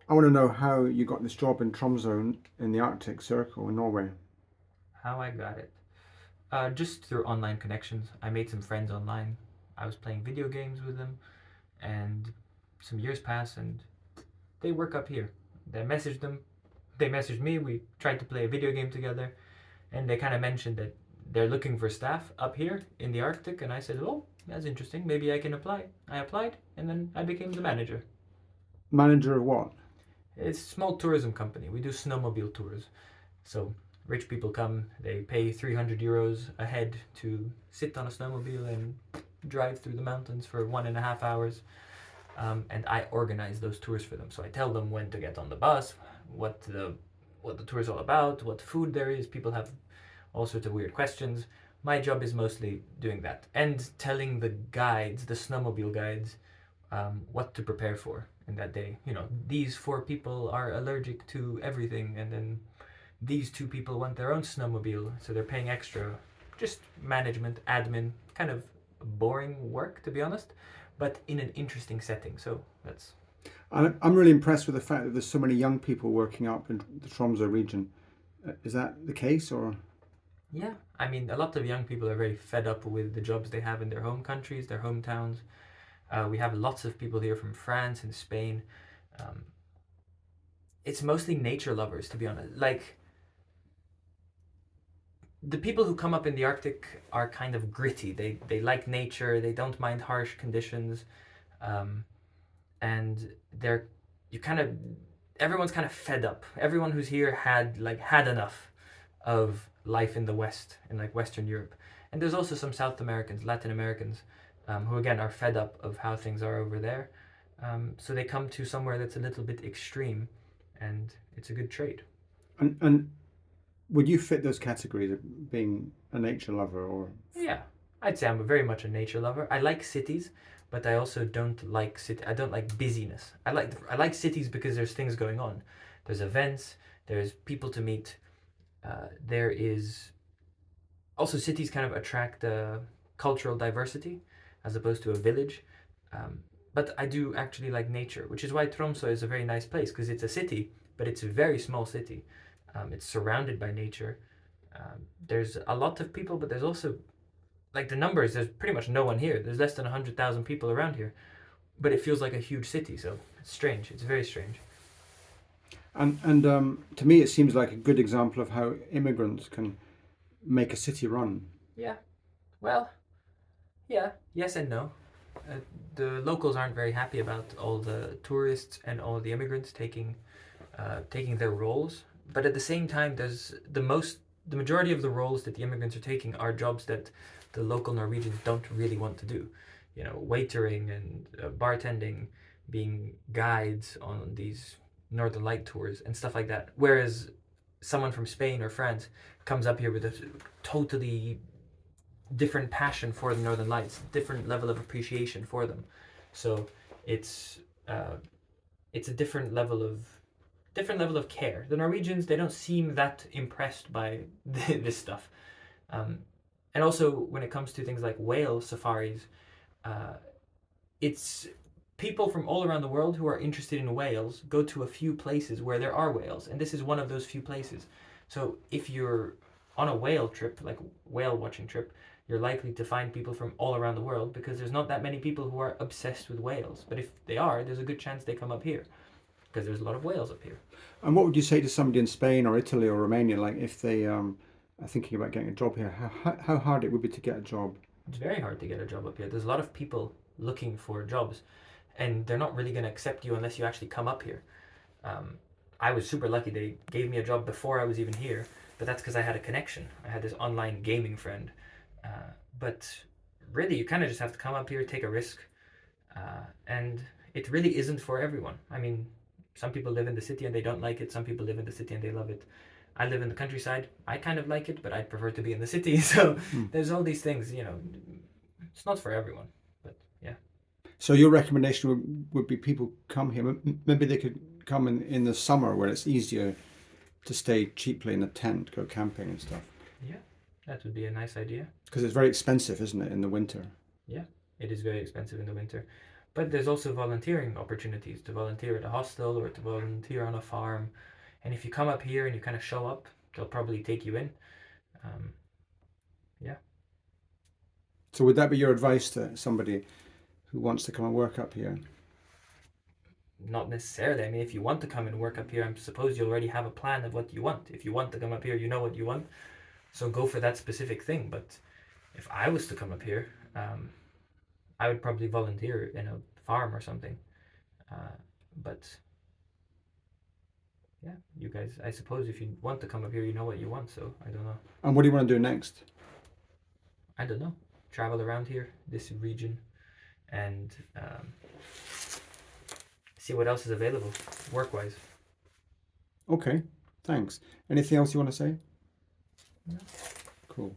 I want to know how you got this job in Tromsø in the Arctic Circle in Norway. How I got it? Just through online connections. I made some friends online. I was playing video games with them, and some years pass, and they work up here. I messaged them. They messaged me. We tried to play a video game together, and they kind of mentioned that they're looking for staff up here in the Arctic, and I said, "Oh, that's interesting. Maybe I can apply." I applied, and then I became the manager. Manager of what? It's a small tourism company. We do snowmobile tours. So rich people come, they pay 300 euros a head to sit on a snowmobile and drive through the mountains for 1.5 hours. And I organize those tours for them. So I tell them when to get on the bus, what the tour is all about, what food there is. People have all sorts of weird questions. My job is mostly doing that and telling the guides, the snowmobile guides, what to prepare for in that day. These four people are allergic to everything, and then these two people want their own snowmobile, so they're paying extra. Just management, admin, kind of boring work, to be honest, but in an interesting setting. So that's I'm really impressed with the fact that there's so many young people working up in the Tromsø region. Is that the case, or? yeah. I mean, a lot of young people are very fed up with the jobs they have in their home countries, their hometowns. We have lots of people here from France and Spain. Um, it's mostly nature lovers, to be honest. Like, the people who come up in the Arctic are kind of gritty. They like nature. They don't mind harsh conditions, um, and they're you kind of everyone's kind of fed up. Everyone who's here had enough of life in the West, in like Western Europe. And there's also some South Americans, Latin Americans, who again are fed up of how things are over there. So they come to somewhere that's a little bit extreme, and it's a good trade. And would you fit those categories of being a nature lover, or? Yeah, I'd say I'm very much a nature lover. I like cities, but I also don't like city. I don't like busyness. I like cities because there's things going on. There's events. There's people to meet. There is also cities kind of attract cultural diversity as opposed to a village. Um, but I do actually like nature, which is why Tromsø is a very nice place because it's a city, but it's a very small city. It's surrounded by nature. There's a lot of people, but there's also like the numbers. There's pretty much no one here. There's less than 100,000 people around here, but it feels like a huge city. So it's strange. It's very strange. And to me, it seems like a good example of how immigrants can make a city run. Yeah. Well, yeah. Yes and no. Uh, the locals aren't very happy about all the tourists and all the immigrants taking their roles. But at the same time, the majority of the roles that the immigrants are taking are jobs that the local Norwegians don't really want to do. Waitering and bartending, being guides on these Northern Light tours and stuff like that. Whereas someone from Spain or France comes up here with a totally different passion for the Northern Lights, different level of appreciation for them. So it's uh, it's a different level of care. The Norwegians, they don't seem that impressed by this stuff. Um, and also when it comes to things like whale safaris, uh, it's people from all around the world who are interested in whales go to a few places where there are whales, and this is one of those few places. So if you're on a whale trip, like whale watching trip, you're likely to find people from all around the world because there's not that many people who are obsessed with whales. But if they are, there's a good chance they come up here because there's a lot of whales up here. And what would you say to somebody in Spain or Italy or Romania, like if they are thinking about getting a job here, how hard it would be to get a job? It's very hard to get a job up here. There's a lot of people looking for jobs, and they're not really going to accept you unless you actually come up here. Um, I was super lucky. They gave me a job before I was even here, but that's because I had a connection. I had this online gaming friend. But really, you kind of just have to come up here, take a risk, and it really isn't for everyone. I mean, some people live in the city and they don't like it. Some people live in the city and they love it. I live in the countryside. I kind of like it, but I'd prefer to be in the city. So Hmm. there's all these things. It's not for everyone. But yeah. So your recommendation would be people come here. Maybe they could come in the summer where it's easier to stay cheaply in a tent, go camping and stuff. Yeah, that would be a nice idea. Because it's very expensive, isn't it, in the winter? Yeah, it is very expensive in the winter. But there's also volunteering opportunities to volunteer at a hostel or to volunteer on a farm. And if you come up here and you kind of show up, they'll probably take you in. Yeah. So would that be your advice to somebody who wants to come and work up here? Not necessarily. I mean, if you want to come and work up here, I suppose you already have a plan of what you want. If you want to come up here, you know what you want. So go for that specific thing. But if I was to come up here, I would probably volunteer in a farm or something. But yeah, you guys, I suppose if you want to come up here, you know what you want. So I don't know. And what do you want to do next? I don't know. Travel around here, this region, and see what else is available work-wise. Okay, thanks. Anything else you want to say? No. Cool.